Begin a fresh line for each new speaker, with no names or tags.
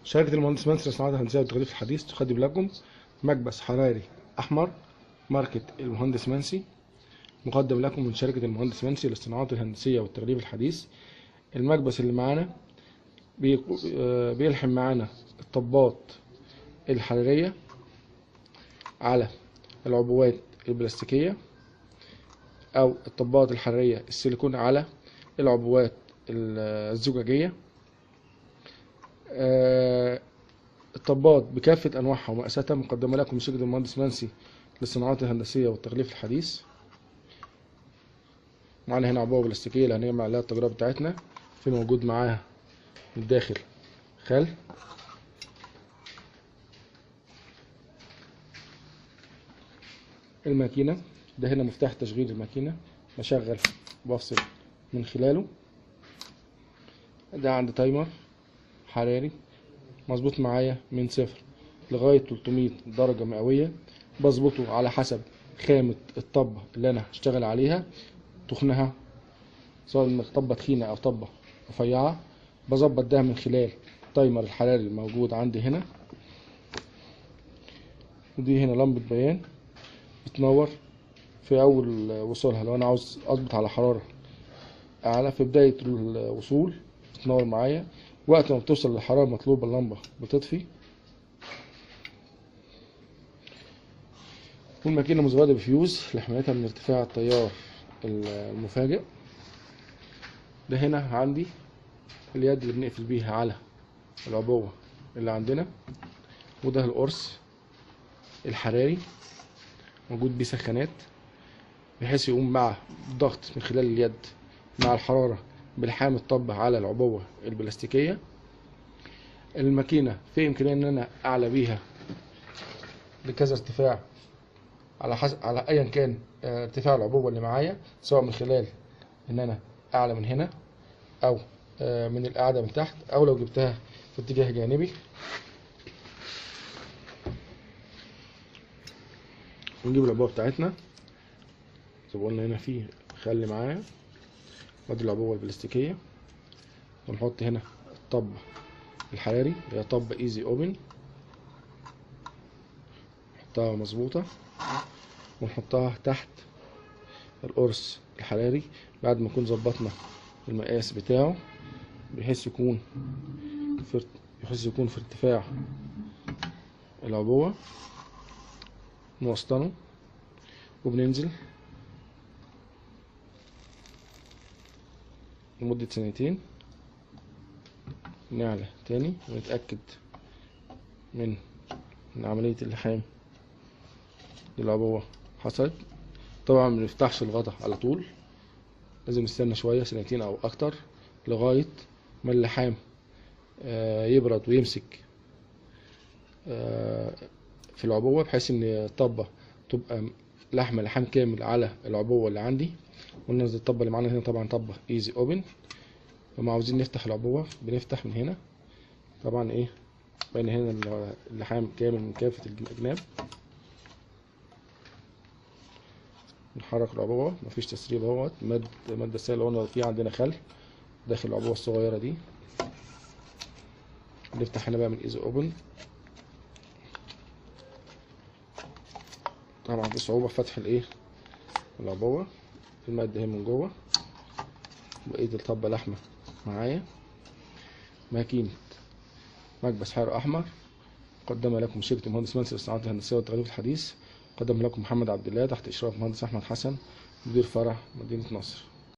شركة المهندس منصر للصناعات الهندسية والتغليف الحديث تقدم لكم مكبس حراري أحمر ماركة المهندس منسي، مقدم لكم من شركة المهندس منسي للصناعات الهندسية والتغليف الحديث. المكبس اللي معانا بيلحم معانا الطبات الحرارية على العبوات البلاستيكية، أو الطبات الحرارية السيليكون على العبوات الزجاجية. الطبات بكافة أنواعها ومقاساتها مقدمة لكم من شركة المهندس منسي للصناعات الهندسية والتغليف الحديث. معانا هنا عبوة بلاستيكية اللي هنعمل عليها التجربة بتاعتنا، في موجود معاها من الداخل خل، الماكينة ده هنا مفتاح تشغيل الماكينة، بشغل وبفصل من خلاله. ده عند تايمر حراري مظبوط معايا من 0 لغاية 300 درجة مئوية، بظبطه على حسب خامة الطبة اللي انا هشتغل عليها، تخنها سواء طبة تخينة او طبة رفيعة. بظبط ده من خلال التايمر الحراري الموجود عندي هنا. ودي هنا لمبة بيان بتنور في اول وصولها، لو انا عاوز اظبط على حرارة اعلى في بداية الوصول بتنور معايا، وقت ما بتوصل للحرارة المطلوبة اللمبة بتطفي. والماكينة مزودة بفيوز لحمايتها من ارتفاع التيار المفاجئ. ده هنا عندي اليد اللي بنقفل بيها على العبوة اللي عندنا، وده القرص الحراري موجود بيه سخانات بحيث يقوم مع الضغط من خلال اليد مع الحرارة بلحام الطبة على العبوة البلاستيكية. الماكينة في إمكانية إن أنا أعلى بيها لكذا ارتفاع على أيا كان ارتفاع العبوة اللي معايا، سواء من خلال إن أنا أعلى من هنا أو من القاعدة من تحت، أو لو جبتها في اتجاه جانبي. ونجيب العبوة بتاعتنا زي ما قلنا، هنا في خل معايا، وادي العبوة البلاستيكية، ونحط هنا الطب الحراري اللي هي طب ايزي اوبن، نحطها مظبوطة ونحطها تحت القرص الحراري بعد ما نكون ظبطنا المقاس بتاعه، بحيث يكون في ارتفاع العبوة. نوسطنه وبننزل لمدة ثانيتين، نعلى تاني ونتأكد من ان عملية اللحام للعبوة حصلت. طبعا منفتحش الغطا على طول، لازم نستنى شوية ثانيتين او اكتر لغاية ما اللحام يبرد ويمسك في العبوة، بحيث ان الطبة تبقى لحام كامل على العبوة اللي عندي. وننزل الطبة اللي معانا هنا، طبعا طبة ايزي اوبن. لما عاوزين نفتح العبوة بنفتح من هنا، طبعا ايه بين هنا اللحام كامل من كافة الأجناب. نحرك العبوة، مفيش تسريب اهوت، مادة سائلة قلنا في عندنا خل داخل العبوة الصغيرة دي. نفتح هنا بقى من ايزي اوبن. طبعا في صعوبة في فتح الايه العبوة، المادة هي من جوه، بقية الطبة لحمة معايا. ماكينة مكبس حار أحمر قدم لكم شركة المهندس منسي للصناعات الهندسية والتغليف الحديث. قدم لكم محمد عبد الله تحت إشراف المهندس أحمد حسن، مدير فرع مدينة نصر.